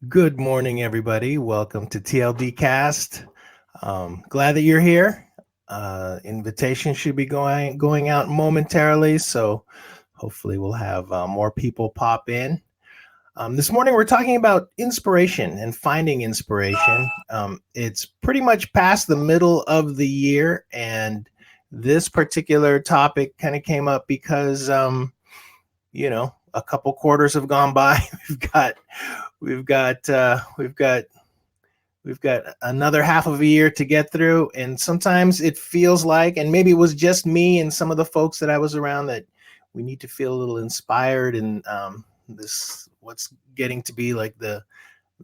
Good morning, everybody. Welcome to TLDCast. Glad that you're here. Invitation should be going out momentarily, so hopefully we'll have more people pop in. This morning we're talking about inspiration and finding inspiration. It's pretty much past the middle of the year, and this particular topic kind of came up because a couple quarters have gone by. We've got uh, we've got we've got another half of a year to get through, and sometimes it feels like, and maybe it was just me and some of the folks that I was around, that we need to feel a little inspired in this what's getting to be like the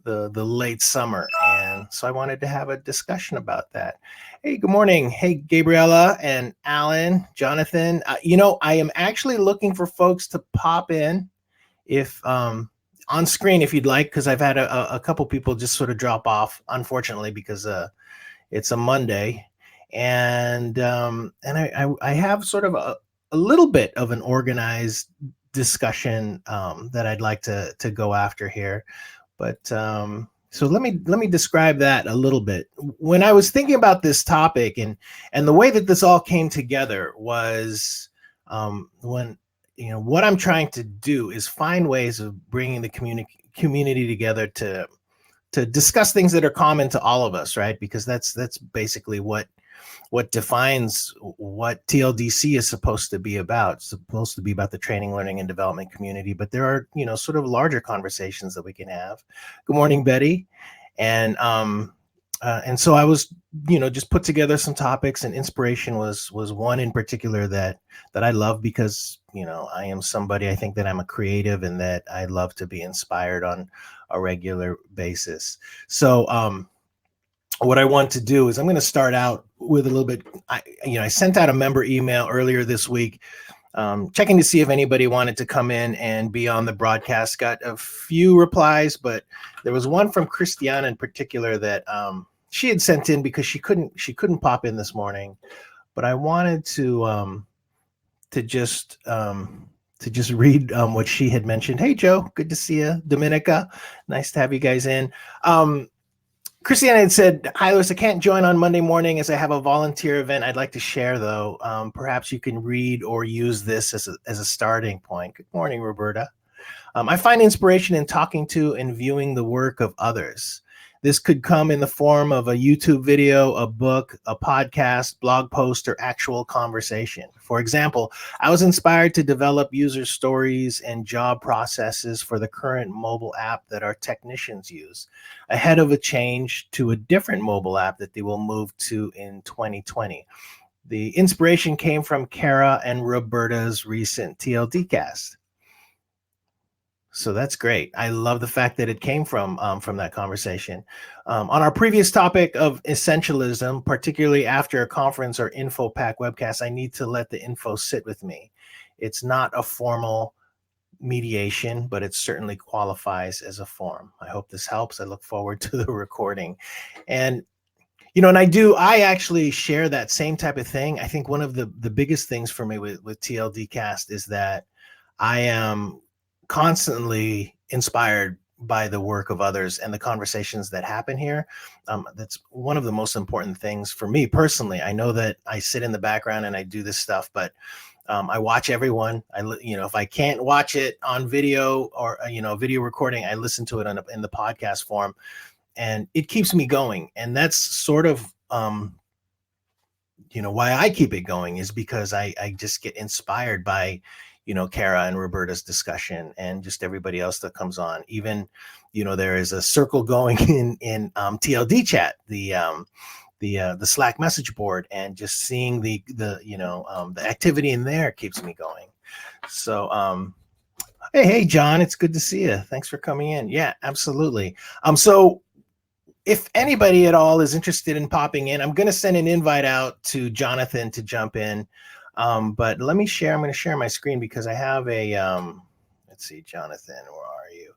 late summer. And so I wanted to have a discussion about that. Hey, good morning. Hey, Gabriella and Alan, Jonathan. I am actually looking for folks to pop in if on screen if you'd like, because I've had a couple people just sort of drop off, unfortunately, because it's a Monday, and I have sort of a little bit of an organized discussion that I'd like to go after here. But so let me describe that a little bit. When I was thinking about this topic, and the way that this all came together was when what I'm trying to do is find ways of bringing the community together to discuss things that are common to all of us, right? Because that's basically what defines what TLDC is supposed to be about. It's supposed to be about the training, learning, and development community, but there are sort of larger conversations that we can have. Good morning, Betty. And so I was just put together some topics, and inspiration was one in particular that I love, because I am somebody, I think that I'm a creative, and that I love to be inspired on a regular basis. So what I want to do is I'm going to start out with a little bit. I sent out a member email earlier this week, checking to see if anybody wanted to come in and be on the broadcast. Got a few replies, but there was one from Christiana in particular that she had sent in because she couldn't pop in this morning. But I wanted to just read what she had mentioned. Hey, Joe, good to see you. Dominica, nice to have you guys in. Christiana had said, "Hi, Lewis, I can't join on Monday morning as I have a volunteer event I'd like to share, though. Perhaps you can read or use this as a starting point." Good morning, Roberta. I find inspiration in talking to and viewing the work of others. This could come in the form of a YouTube video, a book, a podcast, blog post, or actual conversation. For example, I was inspired to develop user stories and job processes for the current mobile app that our technicians use, ahead of a change to a different mobile app that they will move to in 2020. The inspiration came from Cara and Roberta's recent TLDcast. So that's great. I love the fact that it came from that conversation. On our previous topic of essentialism, particularly after a conference or info pack webcast, I need to let the info sit with me. It's not a formal mediation, but it certainly qualifies as a form. I hope this helps. I look forward to the recording. And I actually share that same type of thing. I think one of the biggest things for me with TLDcast is that I am constantly inspired by the work of others and the conversations that happen here. That's one of the most important things for me personally. I know that I sit in the background and I do this stuff, but I watch everyone. If I can't watch it on video or video recording, I listen to it in the podcast form, and it keeps me going. And that's sort of why I keep it going, is because I just get inspired by Cara and Roberta's discussion, and just everybody else that comes on. Even, there is a circle going in TLD chat, the Slack message board, and just seeing the activity in there keeps me going. So, hey, John, it's good to see you. Thanks for coming in. Yeah, absolutely. So if anybody at all is interested in popping in, I'm going to send an invite out to Jonathan to jump in. But let me share. I'm going to share my screen because I have a, let's see, Jonathan, where are you?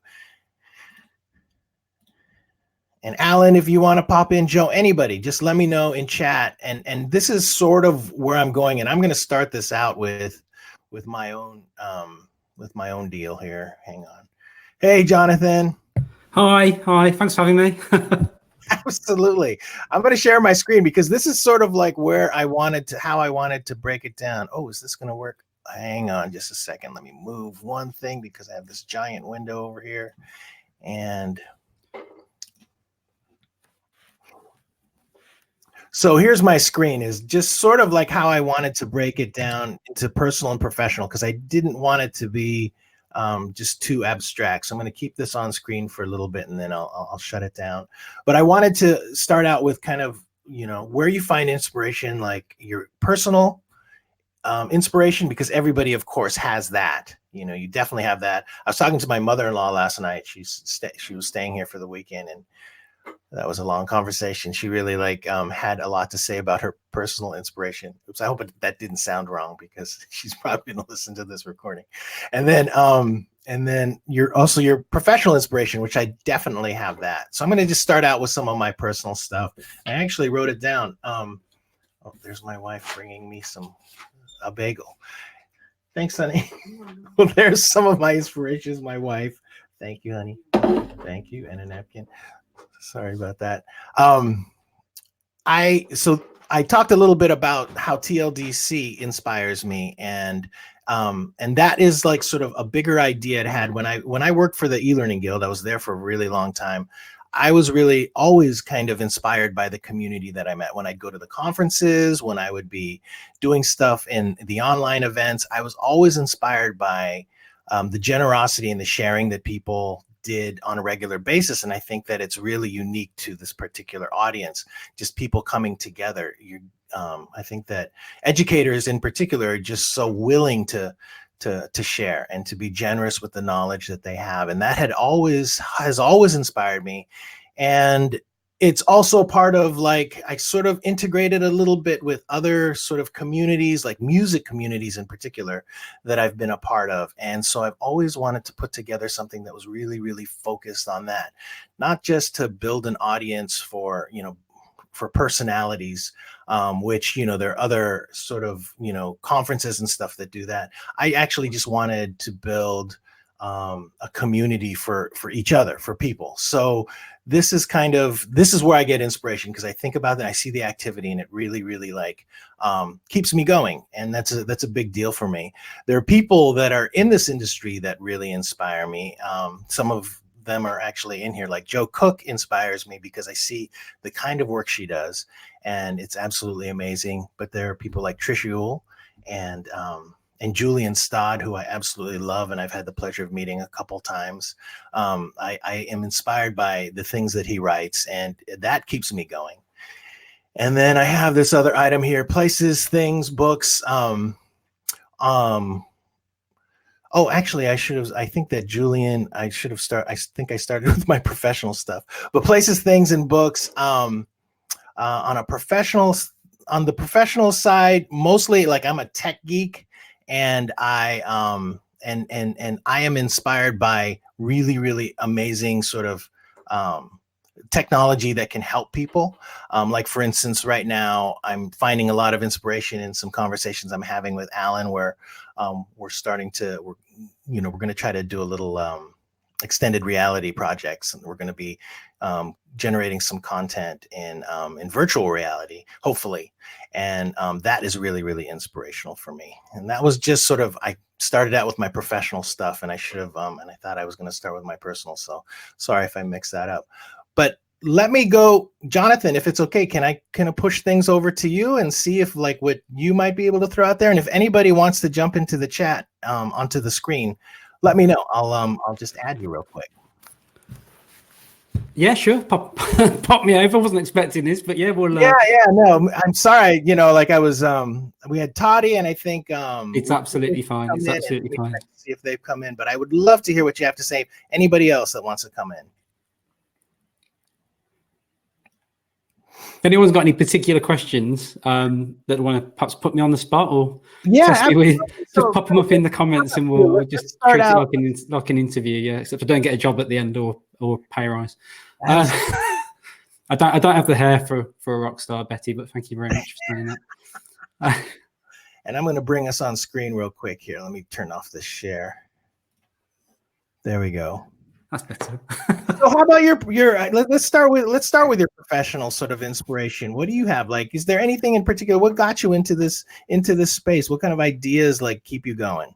And Alan, if you want to pop in, Joe, anybody, just let me know in chat. And this is sort of where I'm going, and I'm going to start this out with my own deal here. Hang on. Hey, Jonathan. Hi. Thanks for having me. Absolutely. I'm going to share my screen because this is sort of like where how I wanted to break it down. Oh, is this going to work? Hang on just a second. Let me move one thing because I have this giant window over here. And so here's my screen, is just sort of like how I wanted to break it down into personal and professional, because I didn't want it to be just too abstract. So I'm going to keep this on screen for a little bit and then I'll shut it down. But I wanted to start out with kind of, where you find inspiration, like your personal inspiration, because everybody, of course, has that. You definitely have that. I was talking to my mother-in-law last night. She was staying here for the weekend, and that was a long conversation. She really had a lot to say about her personal inspiration. Oops, I hope that didn't sound wrong, because she's probably going to listen to this recording. And then your professional inspiration, which I definitely have that. So I'm going to just start out with some of my personal stuff. I actually wrote it down. Oh, there's my wife bringing me a bagel. Thanks, honey. Well, there's some of my inspirations. My wife. Thank you, honey. Thank you, and a napkin. Sorry about that. I talked a little bit about how TLDC inspires me, and that is like sort of a bigger idea it had when I worked for the eLearning Guild. I was there for a really long time. I was really always kind of inspired by the community that I met when I'd go to the conferences, when I would be doing stuff in the online events. I was always inspired by the generosity and the sharing that people did on a regular basis. And I think that it's really unique to this particular audience, just people coming together. I think that educators in particular are just so willing to share and to be generous with the knowledge that they have. And that has always inspired me. And it's also part of, like, I sort of integrated a little bit with other sort of communities, like music communities in particular, that I've been a part of. And so I've always wanted to put together something that was really, really focused on that, not just to build an audience for personalities, which, there are other sort of, conferences and stuff that do that. I actually just wanted to build a community for each other, for people. So this is where I get inspiration, because I think about that, I see the activity, and it really, really keeps me going. And that's a big deal for me. There are people that are in this industry that really inspire me. Some of them are actually in here, like Joe Cook inspires me because I see the kind of work she does, and it's absolutely amazing. But there are people like Trish Ewell and Julian Stodd, who I absolutely love, and I've had the pleasure of meeting a couple times. I am inspired by the things that he writes, and that keeps me going. And then I have this other item here: places, things, books. Oh, actually, I think I started with my professional stuff, but places, things, and books. On the professional side, mostly, like, I'm a tech geek, and I am inspired by really, really amazing sort of technology that can help people. Like, for instance, right now I'm finding a lot of inspiration in some conversations I'm having with Alan, where we're going to try to do a little extended reality projects, and we're going to be generating some content in virtual reality, hopefully. And that is really, really inspirational for me. And that was just sort of, I started out with my professional stuff, and I should have, and I thought I was going to start with my personal. So sorry if I mixed that up. But let me go, Jonathan, if it's okay, can I push things over to you and see if, like, what you might be able to throw out there? And if anybody wants to jump into the chat onto the screen, let me know. I'll just add you real quick. Yeah, sure. Pop me over. I wasn't expecting this, but yeah, we'll. No, I'm sorry. I was. We had Toddy, and I think it's absolutely fine. It's absolutely fine. See if they've come in, but I would love to hear what you have to say. Anybody else that wants to come in? If anyone's got any particular questions that want to perhaps put me on the spot, or test me with, just pop them up in the comments, and we'll just treat it like an interview. Yeah, except I don't get a job at the end or pay rise. I don't have the hair for a rock star, Betty, but thank you very much for saying that. And I'm going to bring us on screen real quick here. Let me turn off the share. There we go. That's better. So how about let's start with your professional sort of inspiration. What do you have? Like, is there anything in particular? What got you into this space? What kind of ideas like keep you going?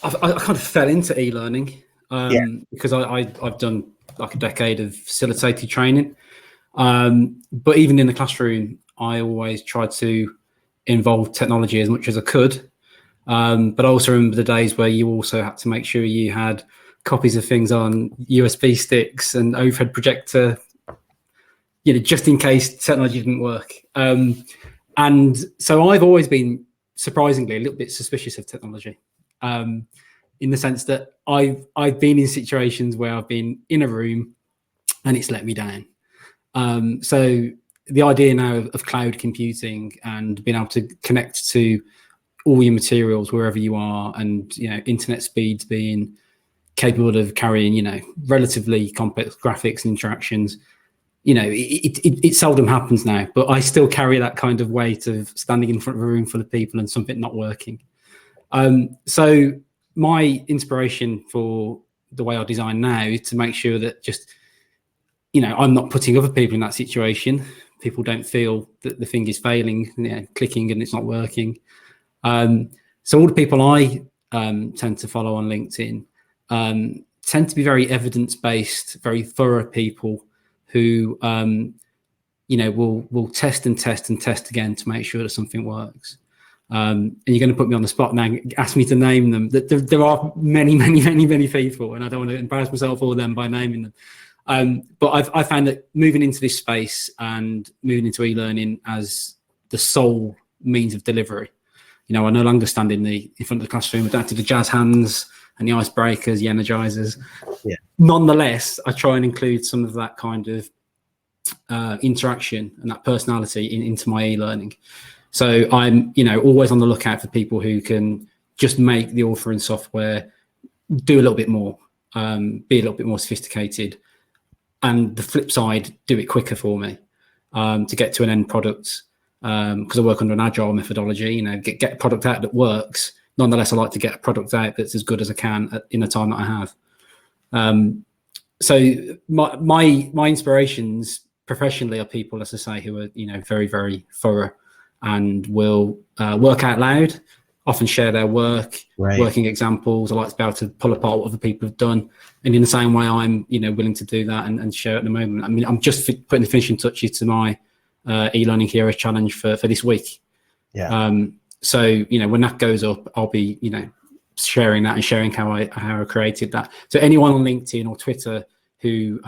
I kind of fell into e-learning Yeah. because I've done like a decade of facilitated training. But even in the classroom, I always tried to involve technology as much as I could. But I also remember the days where you also had to make sure you had copies of things on USB sticks and overhead projector, just in case technology didn't work. And so I've always been surprisingly a little bit suspicious of technology, in the sense that I've been in situations where I've been in a room and it's let me down. So the idea now of cloud computing and being able to connect to all your materials wherever you are, and internet speeds being capable of carrying relatively complex graphics and interactions, it seldom happens now, but I still carry that kind of weight of standing in front of a room full of people and something not working. So my inspiration for the way I design now is to make sure that I'm not putting other people in that situation. People don't feel that the thing is failing, clicking and it's not working. So all the people I tend to follow on LinkedIn tend to be very evidence-based, very thorough people who will test and test and test again to make sure that something works. And you're going to put me on the spot now, ask me to name them. There are many, many, many, many people, and I don't want to embarrass myself or them by naming them. But I found that moving into this space and moving into e-learning as the sole means of delivery, I no longer stand in front of the classroom. I don't have to do the jazz hands and the icebreakers, the energizers. Yeah. Nonetheless, I try and include some of that kind of interaction and that personality into my e-learning. So I'm, always on the lookout for people who can just make the authoring software do a little bit more, be a little bit more sophisticated, and the flip side, do it quicker for me to get to an end product. Because I work under an agile methodology, get a product out that works. Nonetheless, I like to get a product out that's as good as I can in the time that I have. So my inspirations professionally are people, as I say, who are very, very thorough and will work out loud, often share their work, working examples. I like to be able to pull apart what other people have done, and in the same way, I'm willing to do that and share at the moment. I mean, I'm just putting the finishing touches to my e-learning hero challenge for this week. So when that goes up, I'll be sharing that and sharing how I created that. So anyone on LinkedIn or Twitter who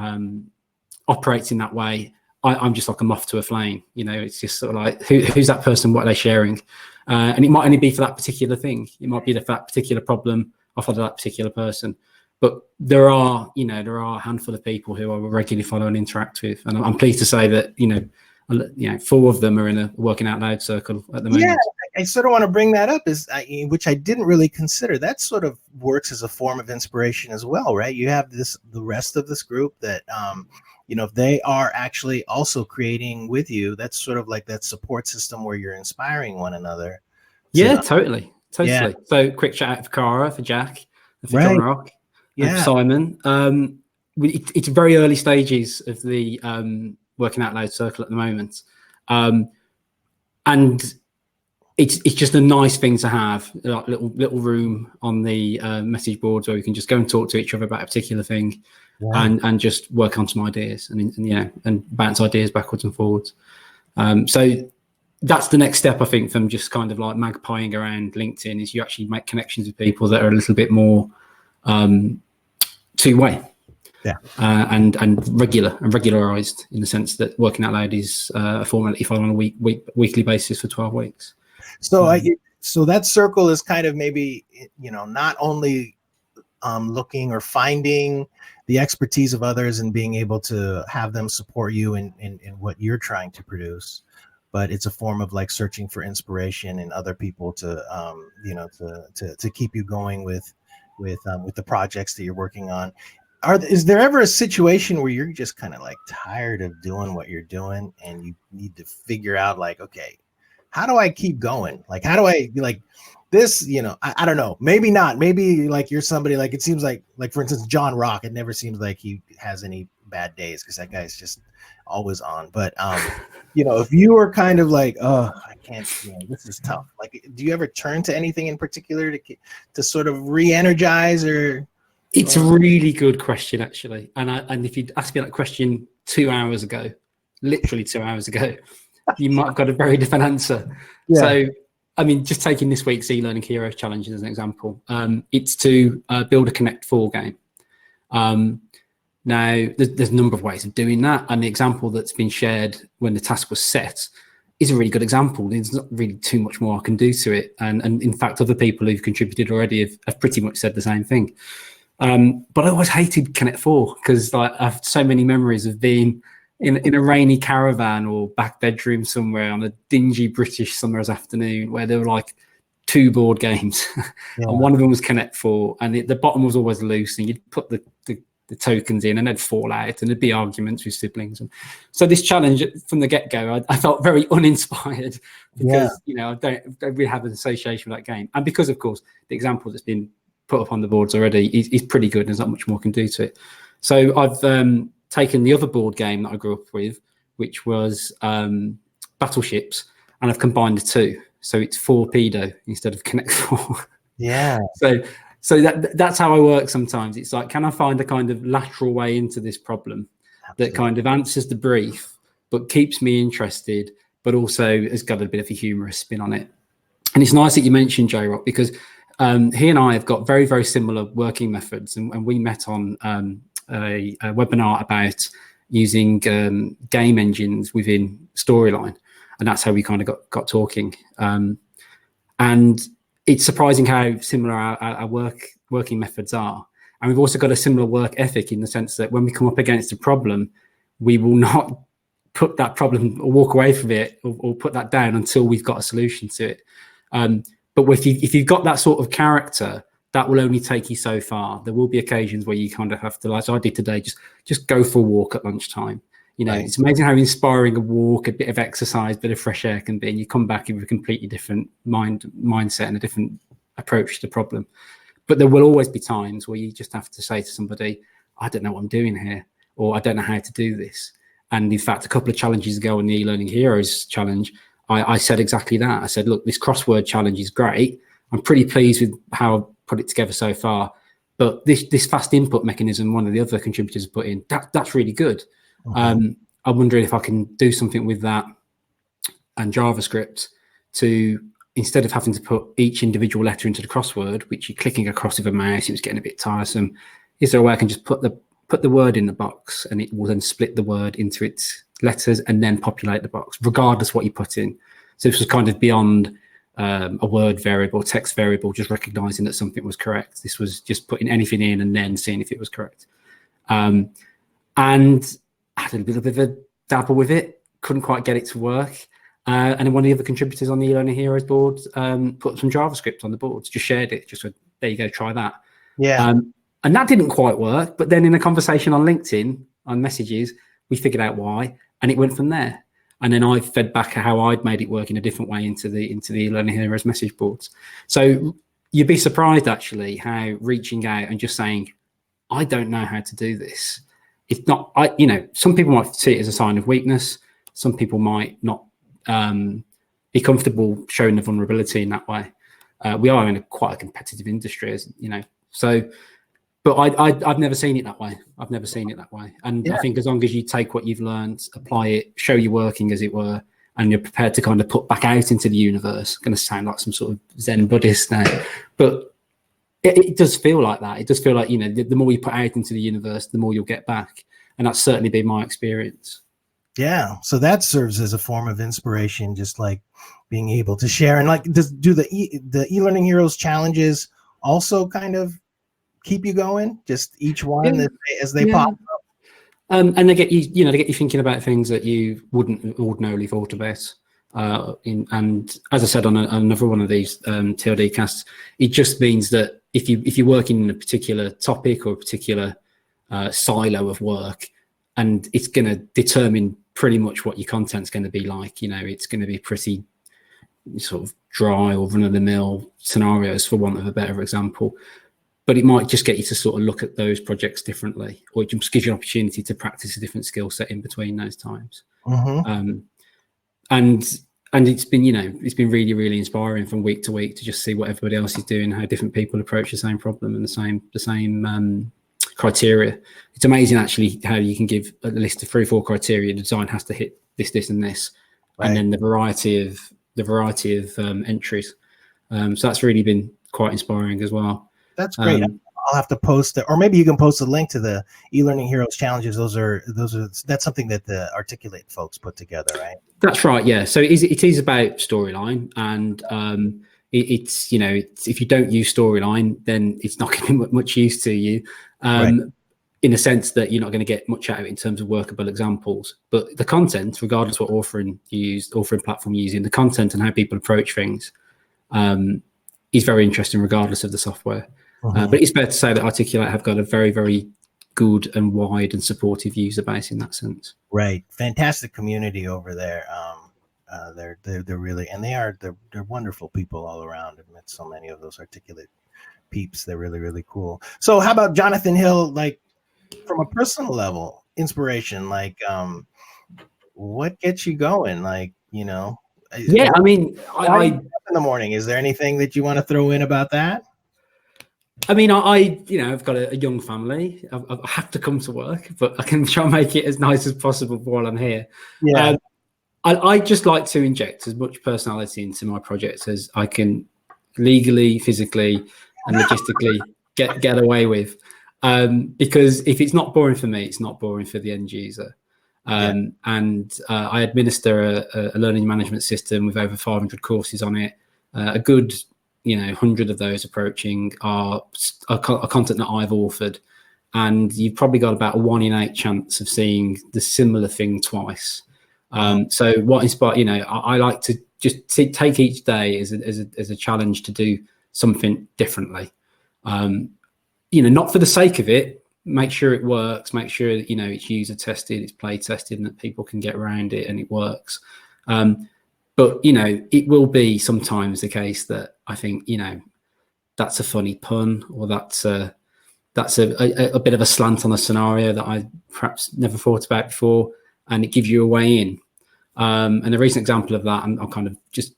operates in that way, I'm just like a moth to a flame. It's just sort of like, who's that person? What are they sharing? And it might only be for that particular thing. It might be for that particular problem offered to that particular person. But there are a handful of people who I will regularly follow and interact with, and I'm pleased to say that 4 of them are in a working out loud circle at the moment. Yeah, I sort of want to bring that up, which I didn't really consider. That sort of works as a form of inspiration as well, right? You have the rest of this group that they are actually also creating with you. That's sort of like that support system where you're inspiring one another. Totally. Yeah. So quick shout out for Cara, for Jack, for John Rock, and for Simon. It's very early stages of the working out loud circle at the moment, and it's just a nice thing to have, like little room on the message boards where we can just go and talk to each other about a particular thing, and just work on some ideas and bounce ideas backwards and forwards. So that's the next step, I think, from just kind of like magpieing around LinkedIn, is you actually make connections with people that are a little bit more two-way. And regularized, in the sense that working out loud is a format you follow on a weekly basis for 12 weeks. So so that circle is kind of maybe not only looking or finding the expertise of others and being able to have them support you in what you're trying to produce, but it's a form of like searching for inspiration in other people to keep you going with the projects that you're working on. Is there ever a situation where you're just kind of like tired of doing what you're doing and you need to figure out like, okay, how do I keep going? Like, how do I this, I don't know, maybe not. Maybe like you're somebody like, it seems like for instance, John Rock, it never seems like he has any bad days because that guy's just always on. But if you were kind of like, oh, I can't, this is tough. Like, do you ever turn to anything in particular to sort of re-energize or? It's a really good question, actually. And if you'd asked me that question 2 hours ago, literally 2 hours ago, you might have got a very different answer. Yeah. So, I mean, just taking this week's eLearning Heroes Challenge as an example, it's to build a Connect 4 game. Now, there's a number of ways of doing that. And the example that's been shared when the task was set is a really good example. There's not really too much more I can do to it. And in fact, other people who've contributed already have pretty much said the same thing. But I always hated Connect 4 because I have so many memories of being in a rainy caravan or back bedroom somewhere on a dingy British summer's afternoon where there were like 2 board games. Yeah. And one of them was Connect 4 and the bottom was always loose and you'd put the tokens in and they'd fall out and there'd be arguments with siblings. And so this challenge from the get-go, I felt very uninspired because, I don't really have an association with that game. And because, of course, the example that's been put up on the boards already is pretty good. There's not much more I can do to it. So I've taken the other board game that I grew up with, which was Battleships, and I've combined the 2. So it's 4Pedo instead of Connect 4. Yeah. So that's how I work sometimes. It's like, can I find a kind of lateral way into this problem that kind of answers the brief, but keeps me interested, but also has got a bit of a humorous spin on it. And it's nice that you mentioned J-Rock because he and I have got very, very similar working methods. And we met on a webinar about using game engines within Storyline. And that's how we kind of got talking. And it's surprising how similar our working methods are. And we've also got a similar work ethic in the sense that when we come up against a problem, we will not put that problem or walk away from it or put that down until we've got a solution to it. But if you've got that sort of character, that will only take you so far. There will be occasions where you kind of have to, like I did today, just go for a walk at lunchtime. Right. It's amazing how inspiring a walk, a bit of exercise, a bit of fresh air can be. And you come back with a completely different mindset and a different approach to the problem. But there will always be times where you just have to say to somebody, I don't know what I'm doing here, or I don't know how to do this. And in fact, a couple of challenges ago in the eLearning Heroes Challenge, I said exactly that. I said, look, this crossword challenge is great. I'm pretty pleased with how I've put it together so far. But this fast input mechanism, one of the other contributors put in, that's really good. I'm wondering if I can do something with that and JavaScript to, instead of having to put each individual letter into the crossword, which you're clicking across with a mouse, it was getting a bit tiresome. Is there a way I can just put the word in the box and it will then split the word into its letters and then populate the box, regardless what you put in? So this was kind of beyond a word variable, text variable, just recognizing that something was correct. This was just putting anything in and then seeing if it was correct. And I had a little bit of a dabble with it, couldn't quite get it to work. And then one of the other contributors on the eLearning Heroes board put some JavaScript on the board, just shared it, just said, there you go, try that. Yeah. And that didn't quite work. But then in a conversation on LinkedIn, on messages, we figured out why, and it went from there. And then I fed back how I'd made it work in a different way into the eLearning Heroes message boards. So you'd be surprised, actually, how reaching out and just saying, I don't know how to do this. It's not, some people might see it as a sign of weakness. Some people might not be comfortable showing the vulnerability in that way. We are in quite a competitive industry, as so, but I've never seen it that way. I've never seen it that way. And yeah. I think as long as you take what you've learned, apply it, show you working, as it were, and you're prepared to kind of put back out into the universe, going to sound like some sort of Zen Buddhist now, but it does feel like that. It does feel like, the more you put out into the universe, the more you'll get back. And that's certainly been my experience. Yeah. So that serves as a form of inspiration, just like being able to share. And like, do the eLearning Heroes challenges also kind of keep you going? Just each one as they pop up? And they get you, thinking about things that you wouldn't ordinarily thought about. And as I said on another one of these TLDcasts, it just means that if you're working in a particular topic or a particular silo of work, and it's going to determine pretty much what your content's going to be like. It's going to be pretty sort of dry or run-of-the-mill scenarios, for want of a better example. But it might just get you to sort of look at those projects differently, or it just gives you an opportunity to practice a different skill set in between those times. And it's been, it's been really, really inspiring from week to week to just see what everybody else is doing, how different people approach the same problem and the same criteria. It's amazing actually how you can give a list of 3 or 4 criteria. The design has to hit this, this, and this, right. And then the variety of entries. So that's really been quite inspiring as well. That's great. I'll have to post it, or maybe you can post a link to the eLearning Heroes challenges. That's something that the Articulate folks put together, right? That's right. Yeah. So it is about storyline, and it's if you don't use storyline, then it's not going to be much use to you. Right. In a sense that you're not going to get much out of it in terms of workable examples. But the content, regardless what authoring platform you're using, the content and how people approach things is very interesting regardless of the software. But it's fair to say that Articulate have got a very, very good and wide and supportive user base in that sense. Right. Fantastic community over there. They're really, and they're wonderful people all around. I've met so many of those Articulate peeps. They're really, really cool. So how about Jonathan Hill, like from a personal level, inspiration, like what gets you going? Like, yeah, I mean, I in the morning, is there anything that you want to throw in about that? I mean, I've got a young family. I have to come to work, but I can try and make it as nice as possible while I'm here. Yeah. I just like to inject as much personality into my projects as I can legally, physically, and logistically get away with. Because if it's not boring for me, it's not boring for the end user. And I administer a learning management system with over 500 courses on it. A good 100 of those approaching are content that I've authored, and you've probably got about a 1 in 8 chance of seeing the similar thing twice. So what inspired, I like to just take each day as a challenge to do something differently. Not for the sake of it. Make sure it works. Make sure that it's user tested, it's play tested, and that people can get around it and it works. But it will be sometimes the case that I think that's a funny pun, or that's a bit of a slant on a scenario that I perhaps never thought about before, and it gives you a way in. And a recent example of that, I'm kind of just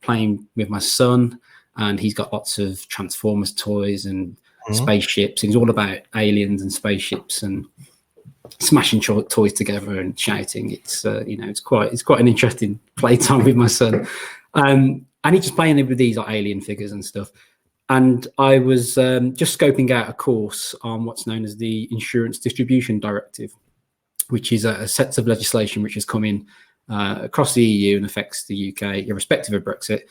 playing with my son, and he's got lots of Transformers toys and spaceships. He's all about aliens and spaceships and smashing toys together and shouting. It's it's quite an interesting playtime with my son, and he's just playing with these alien figures and stuff. And I was just scoping out a course on what's known as the Insurance Distribution Directive, which is a set of legislation which has come in across the EU and affects the UK irrespective of Brexit.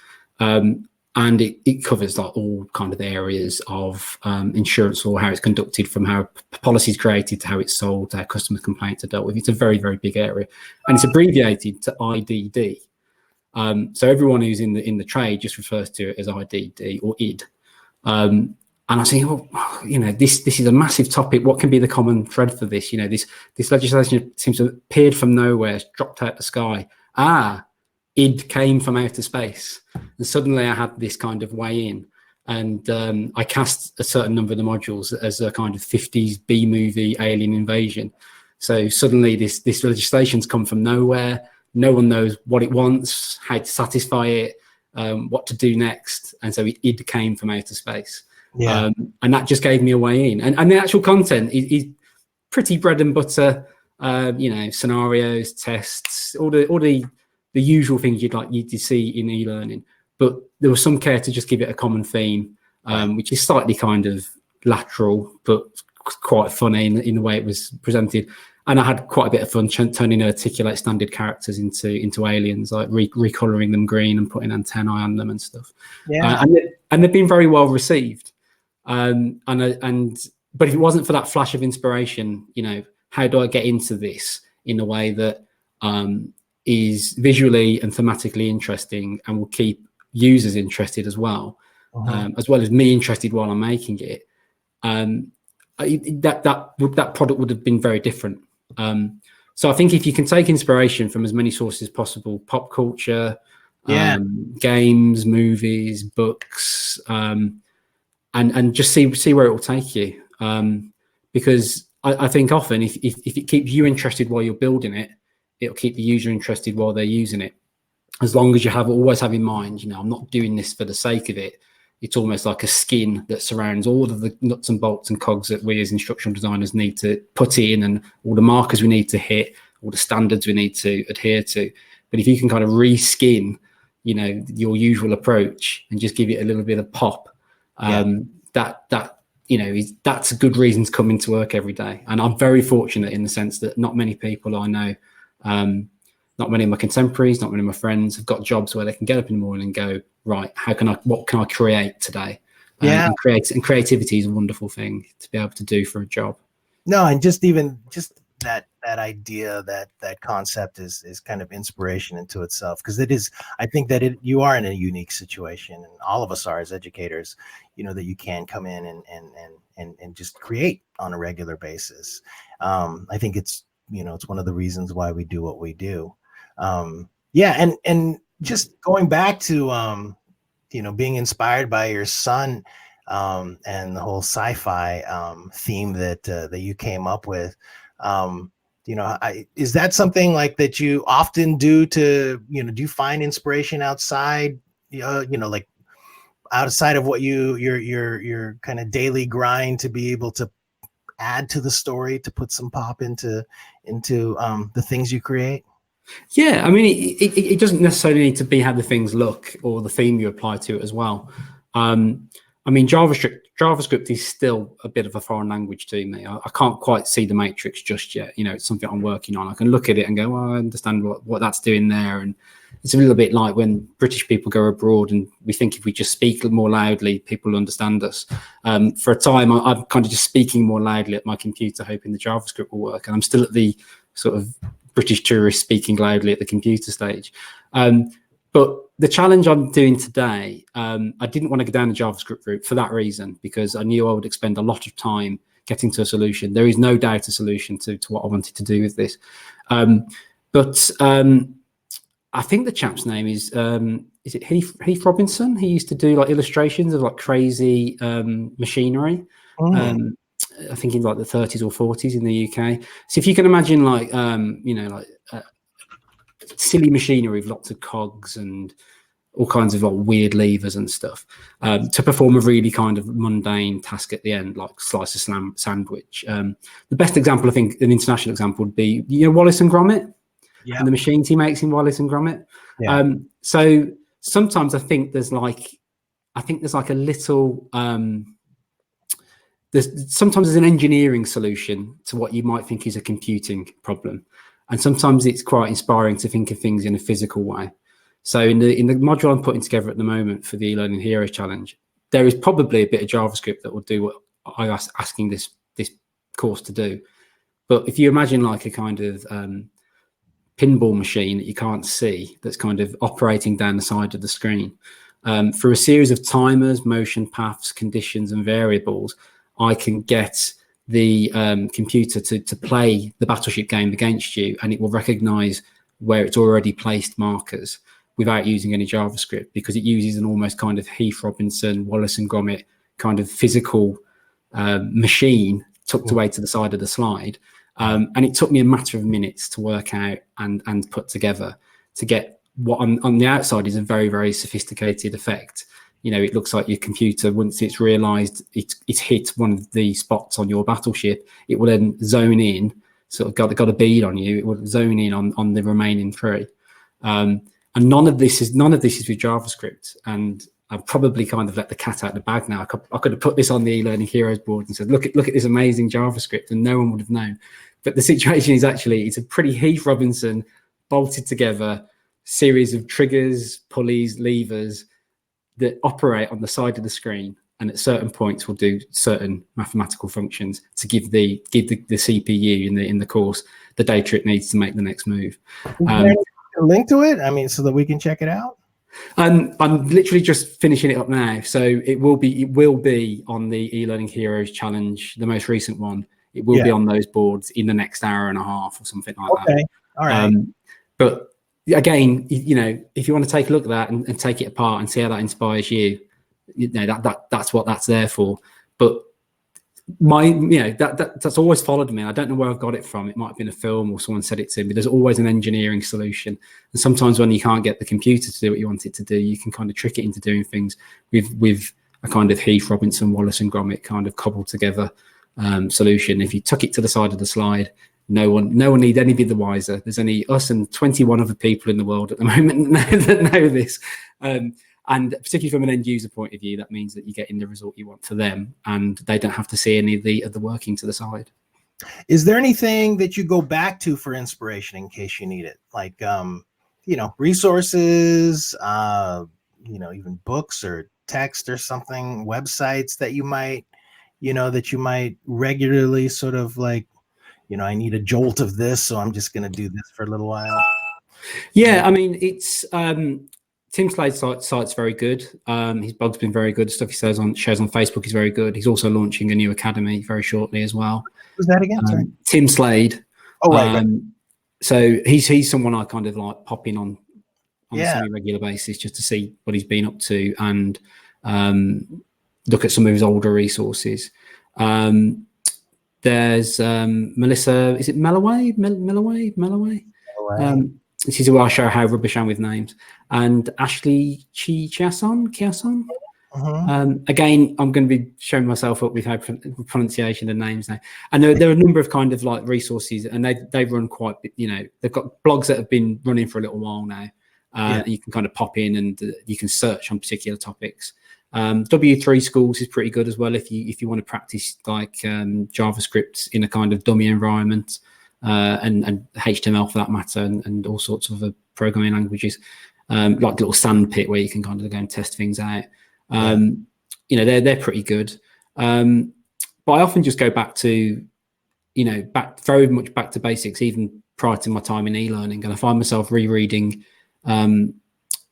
And it covers like all kind of areas of insurance law, how it's conducted, from how policy is created to how it's sold, to how customer complaints are dealt with. It's a very, very big area, and it's abbreviated to IDD. So everyone who's in the trade just refers to it as IDD or ID. And I was thinking, this is a massive topic. What can be the common thread for this? This legislation seems to have appeared from nowhere, it's dropped out the sky. Id came from outer space, and suddenly I had this kind of way in, and I cast a certain number of the modules as a kind of 50s B-movie alien invasion. So suddenly this legislation's come from nowhere. No one knows what it wants, how to satisfy it, what to do next, and so Id came from outer space. Yeah. And that just gave me a way in, and the actual content is pretty bread and butter. Scenarios, tests, all the usual things you'd see in e-learning, but there was some care to just give it a common theme, which is slightly kind of lateral, but quite funny in the way it was presented. And I had quite a bit of fun turning Articulate standard characters into aliens, like recoloring them green and putting antennae on them and stuff. Yeah. And they've been very well received. But if it wasn't for that flash of inspiration, how do I get into this in a way that is visually and thematically interesting and will keep users interested as well, as well as me interested while I'm making it. That product would have been very different. So I think if you can take inspiration from as many sources as possible, pop culture, Yeah. Games, movies, books, and just see where it will take you. Because I think often if it keeps you interested while you're building it, it'll keep the user interested while they're using it. As long as you always have in mind, I'm not doing this for the sake of it. It's almost like a skin that surrounds all of the nuts and bolts and cogs that we as instructional designers need to put in, and all the markers we need to hit, all the standards we need to adhere to. But if you can kind of reskin, your usual approach and just give it a little bit of pop, that's a good reason to come into work every day. And I'm very fortunate in the sense that not many people I know, not many of my contemporaries, not many of my friends have got jobs where they can get up in the morning and go, right, what can I create today? And creativity is a wonderful thing to be able to do for a job. No, and just that idea, that concept is kind of inspiration into itself, because it is. I think that you are in a unique situation, and all of us are as educators. That you can come in and just create on a regular basis. I think it's it's one of the reasons why we do what we do. And just going back to being inspired by your son, and the whole sci-fi theme that you came up with. Is that something like that you often do to, do you find inspiration outside, like outside of what your kind of daily grind, to be able to add to the story, to put some pop into the things you create? Yeah, I mean, it doesn't necessarily need to be how the things look or the theme you apply to it as well. I mean, JavaScript is still a bit of a foreign language to me. I can't quite see the matrix just yet. It's something I'm working on. I can look at it and go, well, I understand what that's doing there. And it's a little bit like when British people go abroad and we think if we just speak more loudly, people understand us. For a time, I'm kind of just speaking more loudly at my computer, hoping the JavaScript will work. And I'm still at the sort of British tourist speaking loudly at the computer stage. But the challenge I'm doing today, I didn't want to go down the JavaScript route for that reason, because I knew I would expend a lot of time getting to a solution. There is no doubt a solution to what I wanted to do with this. But I think the chap's name is it Heath Robinson? He used to do like illustrations of like crazy machinery. I think in like the 30s or 40s in the UK. So if you can imagine like, silly machinery with lots of cogs and all kinds of like weird levers and stuff, to perform a really kind of mundane task at the end, like slice a sandwich. The best example, I think, an international example would be, Wallace and Gromit, and the machines he makes in Wallace and Gromit. So sometimes I think there's like a little, sometimes there's an engineering solution to what you might think is a computing problem. And sometimes it's quite inspiring to think of things in a physical way. So in the module I'm putting together at the moment for the eLearning Heroes Challenge, there is probably a bit of JavaScript that will do what I was asking this course to do. But if you imagine like a kind of pinball machine that you can't see, that's kind of operating down the side of the screen, through a series of timers, motion paths, conditions, and variables, I can get the computer to play the Battleship game against you, and it will recognize where it's already placed markers without using any JavaScript, because it uses an almost kind of Heath Robinson, Wallace and Gromit kind of physical machine tucked away to the side of the slide. And it took me a matter of minutes to work out and put together to get what on the outside is a very, very sophisticated effect. It looks like your computer, once it's realized it's hit one of the spots on your battleship, it will then zone in, sort of got a bead on you, it will zone in on the remaining three. And none of this is with JavaScript. And I've probably kind of let the cat out of the bag now. I could have put this on the eLearning Heroes board and said, look at this amazing JavaScript, and no one would have known. But the situation is actually, it's a pretty Heath Robinson bolted together series of triggers, pulleys, levers that operate on the side of the screen, and at certain points will do certain mathematical functions to give the CPU in the course the data it needs to make the next move. Is there a link to it? I mean, so that we can check it out. I'm literally just finishing it up now, so it will be on the eLearning Heroes Challenge, the most recent one. It will be on those boards in the next hour and a half or something like that. All right. But again, you know, if you want to take a look at that and take it apart and see how that inspires you, you know, that's what that's there for. But that's always followed me. I don't know where I've got it from. It might have been a film or someone said it to me. There's always an engineering solution. And sometimes when you can't get the computer to do what you want it to do, you can kind of trick it into doing things with a kind of Heath, Robinson, Wallace and Gromit kind of cobbled together solution. If you tuck it to the side of the slide, no one need any be the wiser. There's only us and 21 other people in the world at the moment that know this. And particularly from an end user point of view, that means that you're getting the result you want for them, and they don't have to see any of the working to the side. Is there anything that you go back to for inspiration in case you need it? Like, you know, resources, you know, even books or text or something, websites that you might regularly sort of like, you know, I need a jolt of this, so I'm just going to do this for a little while. Yeah, I mean, it's Tim Slade's site's very good. His blog's been very good. The stuff he shares on Facebook is very good. He's also launching a new academy very shortly as well. Who's that again? Sorry. Tim Slade. Oh, right. So he's someone I kind of like pop in on a semi-regular basis just to see what he's been up to and look at some of his older resources. There's Melissa, is it Melloway? Melloway? This is where I show how rubbish I am with names. And Ashley Chiasson. Again, I'm going to be showing myself up with how pronunciation of names now. And there are a number of kind of like resources, and they run quite, you know, they've got blogs that have been running for a little while now. You can kind of pop in and you can search on particular topics. W3 Schools is pretty good as well if you want to practice like JavaScript in a kind of dummy environment. And HTML for that matter, and all sorts of other programming languages, like a little sandpit where you can kind of go and test things out. You know, they're pretty good. But I often just go back to, you know, very much back to basics, even prior to my time in eLearning, and I find myself rereading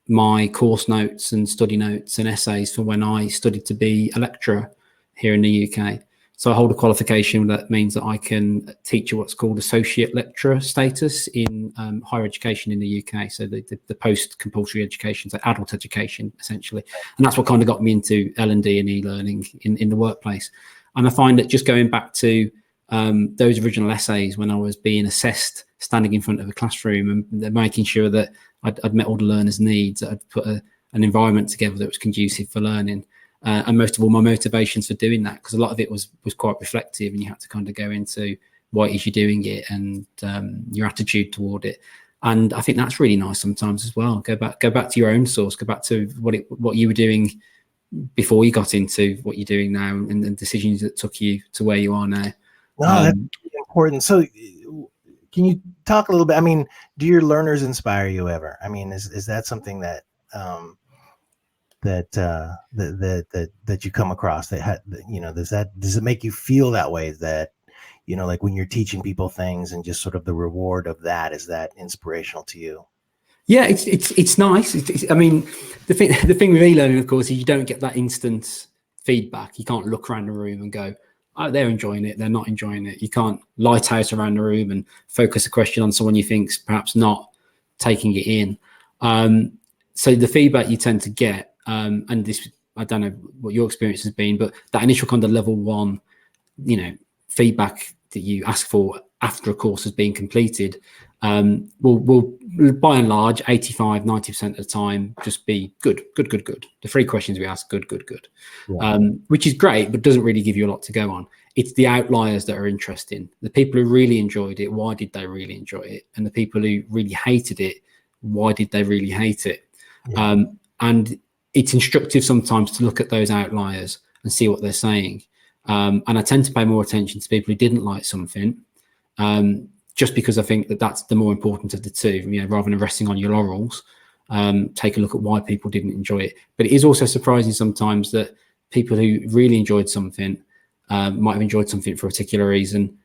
my course notes and study notes and essays for when I studied to be a lecturer here in the UK. So I hold a qualification that means that I can teach what's called associate lecturer status in higher education in the UK. So the post-compulsory education, so adult education, essentially. And that's what kind of got me into L&D and e-learning in the workplace. And I find that just going back to those original essays when I was being assessed, standing in front of a classroom and making sure that I'd met all the learners' needs, that I'd put an environment together that was conducive for learning. And most of all, my motivations for doing that, because a lot of it was quite reflective, and you had to kind of go into why it is you're doing it and your attitude toward it. And I think that's really nice sometimes as well. Go back to your own source, go back to what you were doing before you got into what you're doing now, and decisions that took you to where you are now. No, that's really important. So can you talk a little bit? I mean, do your learners inspire you ever? I mean, is that something that that you come across that you know, does it make you feel that way, that, you know, like when you're teaching people things and just sort of the reward of that, is that inspirational to you? Yeah, it's nice. I mean, the thing with e-learning, of course, is you don't get that instant feedback. You can't look around the room and go, oh, they're enjoying it, they're not enjoying it. You can't lighthouse around the room and focus a question on someone you think's perhaps not taking it in. So the feedback you tend to get, and this, I don't know what your experience has been, but that initial kind of level one, you know, feedback that you ask for after a course has been completed, will by and large 85-90% of the time just be good. The 3 questions we ask, good. Yeah. Which is great, but doesn't really give you a lot to go on. It's the outliers that are interesting. The people who really enjoyed it, why did they really enjoy it? And the people who really hated it, why did they really hate it? Yeah. And it's instructive sometimes to look at those outliers and see what they're saying. And I tend to pay more attention to people who didn't like something, just because I think that that's the more important of the two, you know, rather than resting on your laurels. Take a look at why people didn't enjoy it. But it is also surprising sometimes that people who really enjoyed something might have enjoyed something for a particular reason,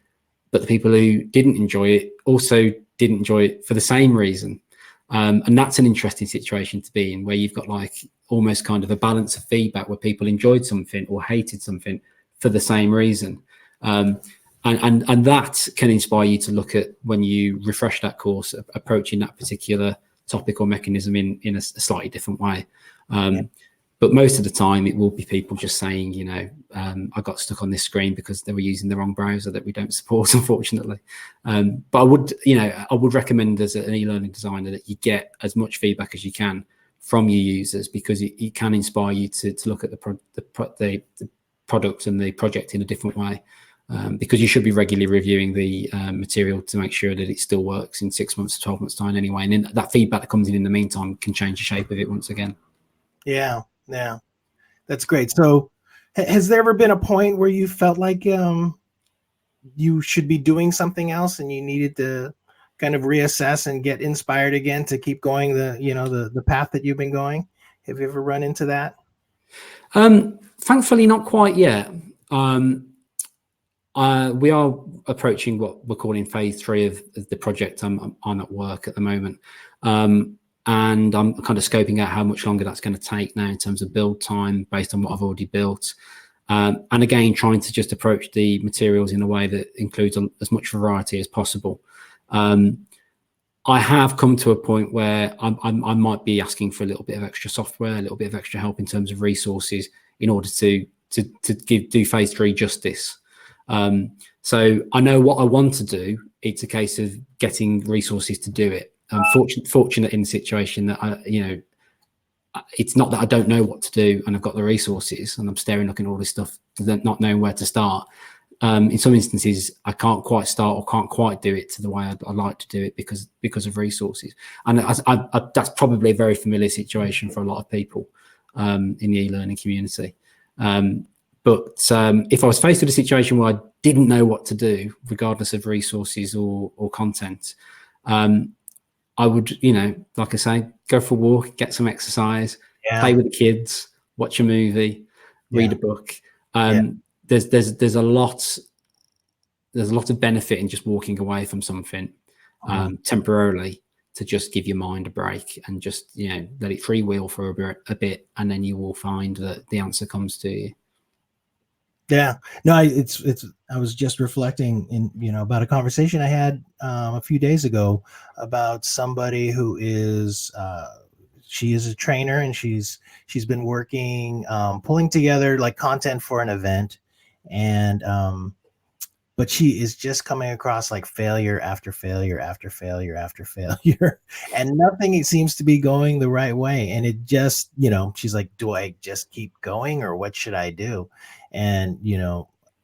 but the people who didn't enjoy it also didn't enjoy it for the same reason. And that's an interesting situation to be in, where you've got like almost kind of a balance of feedback where people enjoyed something or hated something for the same reason. And that can inspire you to look at, when you refresh that course, approaching that particular topic or mechanism in a slightly different way. But most of the time it will be people just saying, you know, I got stuck on this screen because they were using the wrong browser that we don't support, unfortunately. But I would recommend as an e-learning designer that you get as much feedback as you can from your users, because it can inspire you to look at the product and the project in a different way. Because you should be regularly reviewing the material to make sure that it still works in 6 months, 12 months time anyway. And then that feedback that comes in the meantime can change the shape of it once again. Yeah, that's great. So has there ever been a point where you felt like you should be doing something else and you needed to kind of reassess and get inspired again to keep going the path that you've been going? Have you ever run into that? Thankfully, not quite yet. We are approaching what we're calling phase 3 of the project. I'm at work at the moment. And I'm kind of scoping out how much longer that's going to take now in terms of build time based on what I've already built. And again, trying to just approach the materials in a way that includes as much variety as possible. I have come to a point where I might be asking for a little bit of extra software, a little bit of extra help in terms of resources in order to do phase 3 justice. So I know what I want to do. It's a case of getting resources to do it. I'm fortunate in the situation that it's not that I don't know what to do and I've got the resources and I'm looking at all this stuff, not knowing where to start. In some instances, I can't quite start or can't quite do it to the way I'd like to do it because of resources. And that's probably a very familiar situation for a lot of people in the e-learning community. But if I was faced with a situation where I didn't know what to do, regardless of resources or content, I would, like I say, go for a walk, get some exercise, play with the kids, watch a movie, read a book. There's a lot of benefit in just walking away from something temporarily to just give your mind a break and just let it freewheel for a bit, and then you will find that the answer comes to you. Yeah, no, I was just reflecting about a conversation I had a few days ago about somebody who is she is a trainer, and she's been working pulling together like content for an event, and but she is just coming across like failure after failure after failure after failure, and nothing seems to be going the right way. And it just, she's like, do I just keep going, or what should I do? And,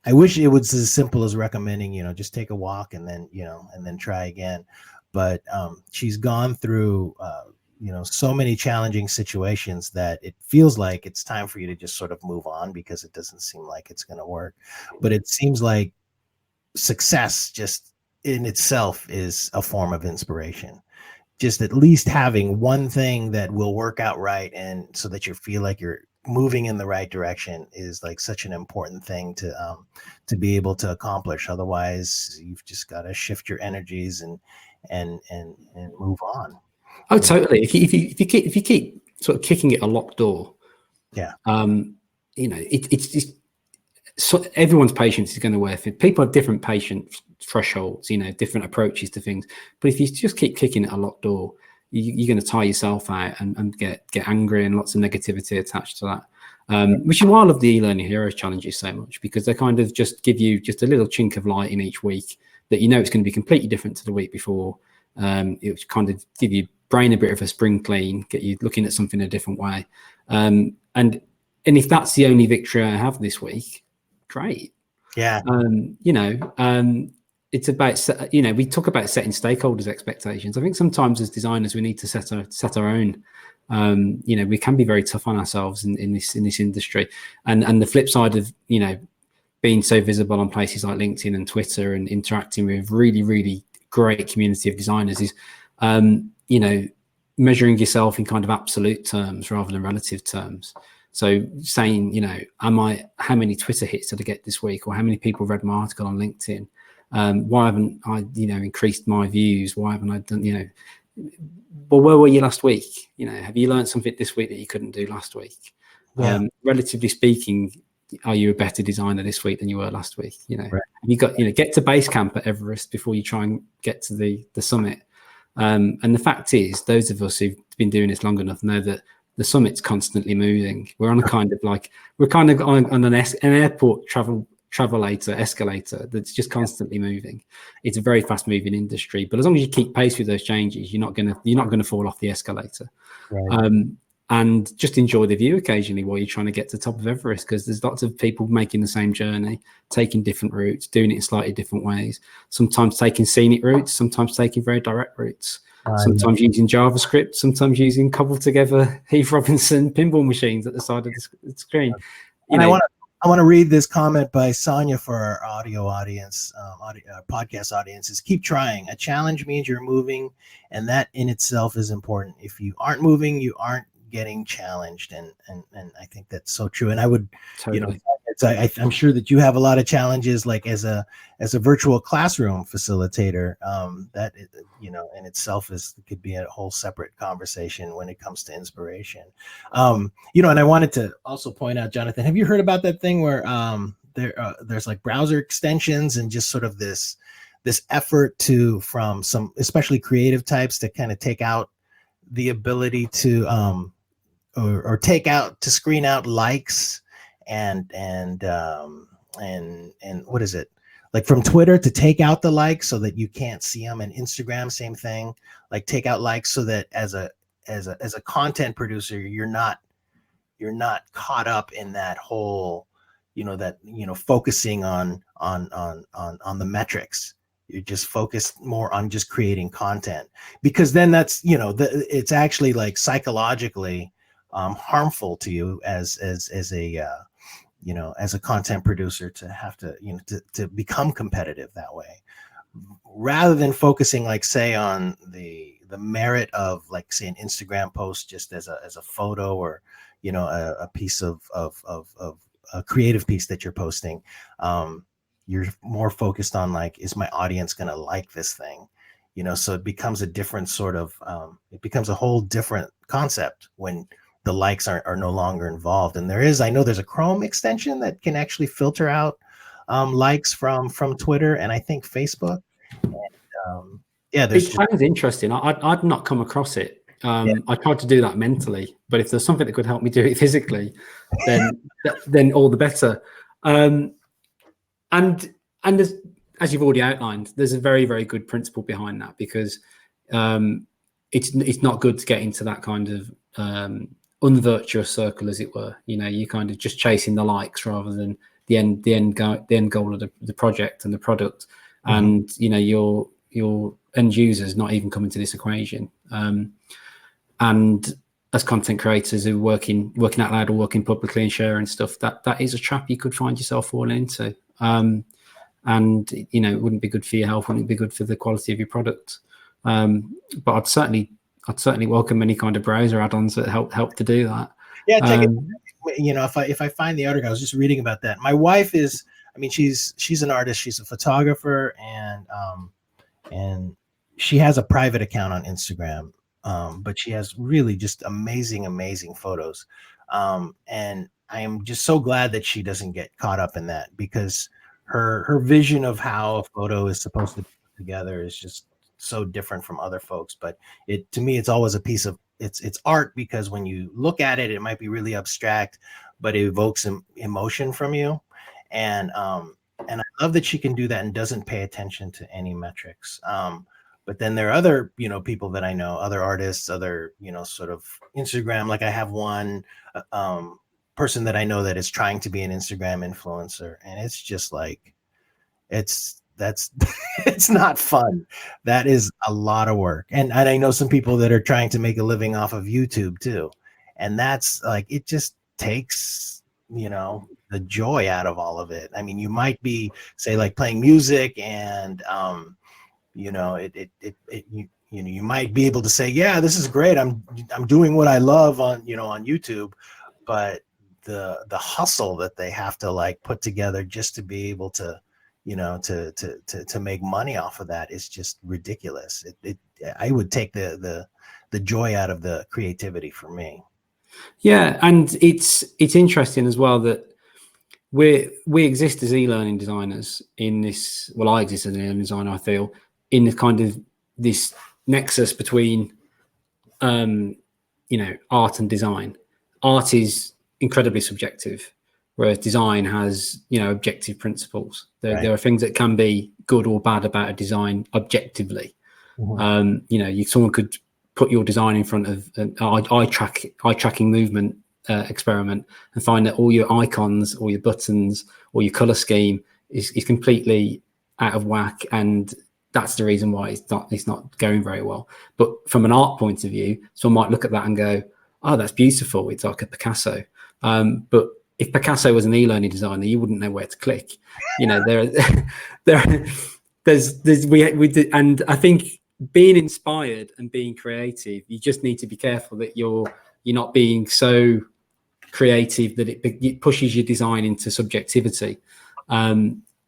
I wish it was as simple as recommending, just take a walk and then, and then try again. But she's gone through, so many challenging situations that it feels like it's time for you to just sort of move on, because it doesn't seem like it's going to work. But it seems like success just in itself is a form of inspiration. Just at least having one thing that will work out right, and so that you feel like you're moving in the right direction, is like such an important thing to be able to accomplish. Otherwise, you've just got to shift your energies and move on. Oh, totally. If you keep sort of kicking it a locked door, it's just, so everyone's patience is going to wear thin. People have different patience thresholds, different approaches to things. But if you just keep kicking at a locked door, you're going to tire yourself out and get angry, and lots of negativity attached to that. Which is why I love the e-learning heroes challenges so much, because they kind of just give you just a little chink of light in each week that it's going to be completely different to the week before. It kind of give your brain a bit of a spring clean, get you looking at something a different way. And if that's the only victory I have this week, great. Yeah. It's about, we talk about setting stakeholders' expectations. I think sometimes as designers, we need to set our own. We can be very tough on ourselves in this industry. And the flip side of, being so visible on places like LinkedIn and Twitter and interacting with really, really great community of designers is, measuring yourself in kind of absolute terms rather than relative terms. So saying, how many Twitter hits did I get this week? Or how many people read my article on LinkedIn? Why haven't I, increased my views? Why haven't I done, well, where were you last week? Have you learned something this week that you couldn't do last week? Yeah. Relatively speaking, are you a better designer this week than you were last week? Right. You got, get to base camp at Everest before you try and get to the summit. And the fact is, those of us who've been doing this long enough know that the summit's constantly moving. We're on a kind of like, we're kind of on an airport travelator, escalator that's just constantly moving. It's a very fast moving industry, but as long as you keep pace with those changes, you're not gonna fall off the escalator. Right. And just enjoy the view occasionally while you're trying to get to the top of Everest, because there's lots of people making the same journey, taking different routes, doing it in slightly different ways, sometimes taking scenic routes, sometimes taking very direct routes, sometimes using JavaScript, sometimes using cobbled together Heath Robinson pinball machines at the side of the screen. I want to read this comment by Sonia for our audio audience, podcast audiences. Keep trying. A challenge means you're moving, and that in itself is important. If you aren't moving, you aren't getting challenged, and I think that's so true. And I would, totally. I'm sure that you have a lot of challenges, like as a virtual classroom facilitator. That in itself could be a whole separate conversation when it comes to inspiration. And I wanted to also point out, Jonathan, have you heard about that thing where there's like browser extensions and just sort of this effort from some especially creative types to kind of take out the ability to or screen out likes and what is it, like from Twitter, to take out the likes so that you can't see them, and Instagram, same thing, like take out likes so that as a content producer, you're not caught up in that whole, focusing on the metrics. You're just focused more on just creating content, because then that's, it's actually like psychologically harmful to you as a content producer to have to, to become competitive that way, rather than focusing, like, say, on the merit of, like, say, an Instagram post just as a photo, or, a piece of a creative piece that you're posting. You're more focused on, like, is my audience going to like this thing? So it becomes a different sort of, it becomes a whole different concept when the likes are no longer involved. And I know there's a Chrome extension that can actually filter out likes from Twitter and I think Facebook. And, it sounds interesting. I'd not come across it. I tried to do that mentally, but if there's something that could help me do it physically, then all the better. And as you've already outlined, there's a very, very good principle behind that, because it's not good to get into that kind of unvirtuous circle, as it were. You're kind of just chasing the likes rather than the end goal of the project and the product. Mm-hmm. And your end users not even coming to this equation. And as content creators who are working out loud or working publicly and sharing stuff, that is a trap you could find yourself falling into. And it wouldn't be good for your health, wouldn't be good for the quality of your product. But I'd certainly welcome any kind of browser add-ons that help to do that. Yeah, if I find the article, I was just reading about that. My wife is, she's an artist, she's a photographer, and she has a private account on Instagram, but she has really just amazing photos. And I am just so glad that she doesn't get caught up in that, because her vision of how a photo is supposed to be put together is just so different from other folks. But to me, it's always a piece of it's art, because when you look at it, it might be really abstract, but it evokes emotion from you. And I love that she can do that and doesn't pay attention to any metrics. But then there are other, people that I know, other artists, other, sort of Instagram. Like I have one person that I know that is trying to be an Instagram influencer, and it's just like, it's not fun. That is a lot of work. And I know some people that are trying to make a living off of YouTube too. And that's like, it just takes, the joy out of all of it. You might be, say, like playing music, and you might be able to say, yeah, this is great. I'm doing what I love on YouTube, but the hustle that they have to, like, put together just to be able to, to make money off of that is just ridiculous. I would take the joy out of the creativity for me. Yeah, and it's interesting as well that we exist as e-learning designers in this. Well, I exist as an e-learning designer, I feel, in the kind of this nexus between art and design. Art is incredibly subjective, whereas design has objective principles. There are things that can be good or bad about a design objectively. Someone could put your design in front of an eye tracking movement experiment and find that all your icons or your buttons or your color scheme is completely out of whack, and that's the reason why it's not going very well. But from an art point of view, someone might look at that and go, oh, that's beautiful, it's like a Picasso. But if Picasso was an e-learning designer, you wouldn't know where to click. And I think being inspired and being creative, you just need to be careful that you're not being so creative that it pushes your design into subjectivity.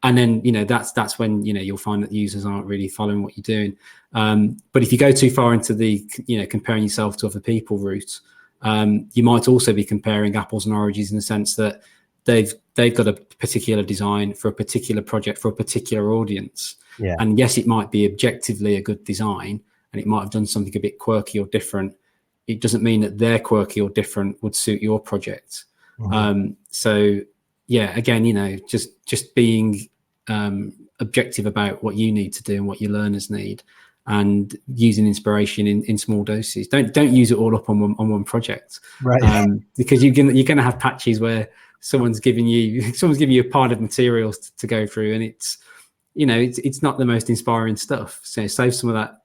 And then, that's when, you'll find that users aren't really following what you're doing. But if you go too far into the, comparing yourself to other people route, you might also be comparing apples and oranges in the sense that they've got a particular design for a particular project for a particular audience. Yeah. And yes, it might be objectively a good design and it might have done something a bit quirky or different. It doesn't mean that their quirky or different would suit your project. So yeah, again, just being objective about what you need to do and what your learners need, and using inspiration in small doses. Don't use it all up on one project, right? Because you're going to have patches where someone's giving you a pile of materials to go through, and it's not the most inspiring stuff. So save some of that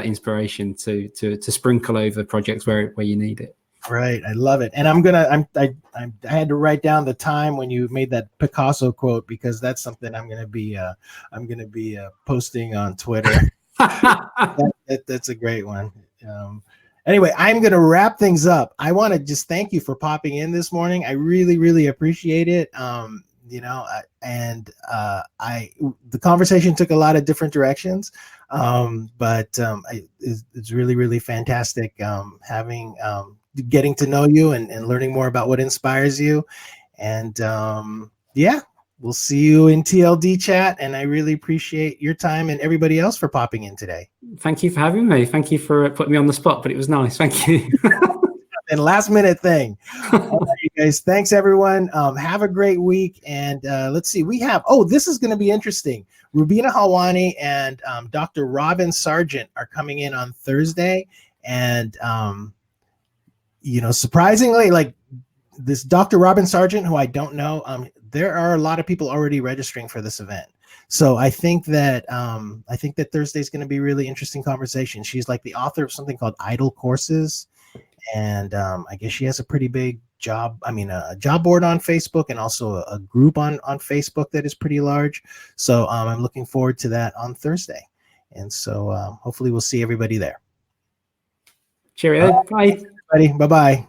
inspiration to sprinkle over projects where you need it. Right. I love it. And I had to write down the time when you made that Picasso quote, because that's something I'm going to be posting on Twitter. That's a great one. Anyway, I'm going to wrap things up. I want to just thank you for popping in this morning. I really, really appreciate it. The conversation took a lot of different directions, but it's really, really fantastic getting to know you and learning more about what inspires you. And we'll see you in TLD chat. And I really appreciate your time and everybody else for popping in today. Thank you for having me. Thank you for putting me on the spot, but it was nice. Thank you. And last minute thing. All right, you guys, thanks everyone. Have a great week. And let's see, we have, this is going to be interesting. Rubina Halwani and Dr. Robin Sargent are coming in on Thursday. And, surprisingly, like this Dr. Robin Sargent, who I don't know, there are a lot of people already registering for this event. So I think that Thursday is going to be a really interesting conversation. She's like the author of something called Idle Courses. And I guess she has a pretty big a job board on Facebook, and also a group on Facebook that is pretty large. So I'm looking forward to that on Thursday. And so hopefully we'll see everybody there. Cheerio. Bye. Everybody. Bye-bye.